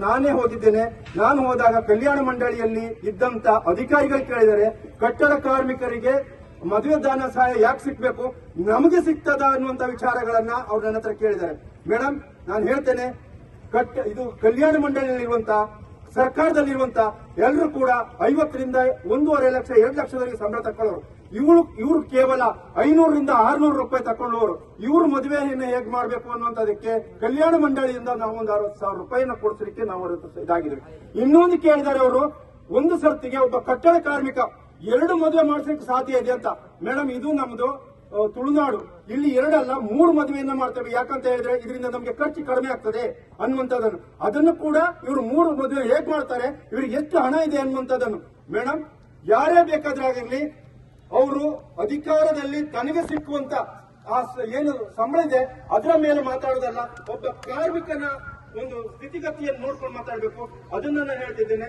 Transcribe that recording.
ನಾನೇ ಹೋಗಿದ್ದೇನೆ. ನಾನು ಹೋದಾಗ ಕಲ್ಯಾಣ ಮಂಡಳಿಯಲ್ಲಿ ಇದ್ದಂತ ಅಧಿಕಾರಿಗಳು ಕೇಳಿದರೆ ಕಟ್ಟಡ ಕಾರ್ಮಿಕರಿಗೆ ಮದುವೆ ದಾನ ಸಹಾಯ ಯಾಕೆ ಸಿಕ್ಬೇಕು, ನಮಗೆ ಸಿಗ್ತದ ಅನ್ನುವಂತ ವಿಚಾರಗಳನ್ನ ಅವ್ರು ನನ್ನ ಹತ್ರ ಕೇಳಿದ್ದಾರೆ. ಮೇಡಮ್, ನಾನು ಹೇಳ್ತೇನೆ, ಇದು ಕಲ್ಯಾಣ ಮಂಡಳಿಯಲ್ಲಿರುವಂತ ಸರ್ಕಾರದಲ್ಲಿರುವಂತ ಎಲ್ಲರೂ ಕೂಡ 50ರಿಂದ 1.5 ಲಕ್ಷ 2 ಲಕ್ಷದವರೆಗೆ ಸಂಬಳ ತಕೊಳ್ಳೋರು. ಇವರು ಕೇವಲ 500ರಿಂದ 600 ರೂಪಾಯಿ ತಕೊಳ್ಳುವವರು. ಇವರು ಮದುವೆಯನ್ನು ಹೇಗೆ ಮಾಡಬೇಕು ಅನ್ನುವಂಥದಕ್ಕೆ ಕಲ್ಯಾಣ ಮಂಡಳಿಯಿಂದ ನಾವು ಒಂದು 60,000 ರೂಪಾಯಿನ ಕೊಡಿಸಲಿಕ್ಕೆ ನಾವು ಇದಾಗಿದ್ವಿ. ಇನ್ನೊಂದು ಕೇಳಿದ್ದಾರೆ ಅವರು, ಒಂದು ಸರ್ತಿಗೆ ಒಬ್ಬ ಕಟ್ಟಡ ಕಾರ್ಮಿಕ 2 ಮದುವೆ ಮಾಡಿಸಲಿಕ್ಕೆ ಸಾಧ್ಯ ಇದೆ ಅಂತ. ಮೇಡಮ್, ಇದು ನಮ್ದು ತುಳುನಾಡು, ಇಲ್ಲಿ 2 ಅಲ್ಲ 3 ಮದುವೆಯನ್ನ ಮಾಡ್ತೇವೆ. ಯಾಕಂತ ಹೇಳಿದ್ರೆ ಇದರಿಂದ ನಮಗೆ ಖರ್ಚು ಕಡಿಮೆ ಆಗ್ತದೆ ಅನ್ನುವಂಥದ್ದನ್ನು. ಅದನ್ನು ಕೂಡ ಇವರು 3 ಮದುವೆ ಹೇಗೆ ಮಾಡ್ತಾರೆ, ಇವರಿಗೆ ಎಷ್ಟು ಹಣ ಇದೆ ಅನ್ನುವಂಥದ್ದನ್ನು. ಮೇಡಮ್, ಯಾರೇ ಬೇಕಾದ್ರೆ ಆಗಿರ್ಲಿ, ಅವರು ಅಧಿಕಾರದಲ್ಲಿ ತನಗೆ ಸಿಕ್ಕುವಂತ ಏನು ಸಂಬಳ ಇದೆ ಅದರ ಮೇಲೆ ಮಾತಾಡೋದಲ್ಲ, ಒಬ್ಬ ಕಾರ್ಮಿಕನ ಒಂದು ಸ್ಥಿತಿಗತಿಯನ್ನು ನೋಡ್ಕೊಂಡು ಮಾತಾಡಬೇಕು. ಅದನ್ನ ನಾನು ಹೇಳ್ತಿದ್ದೇನೆ.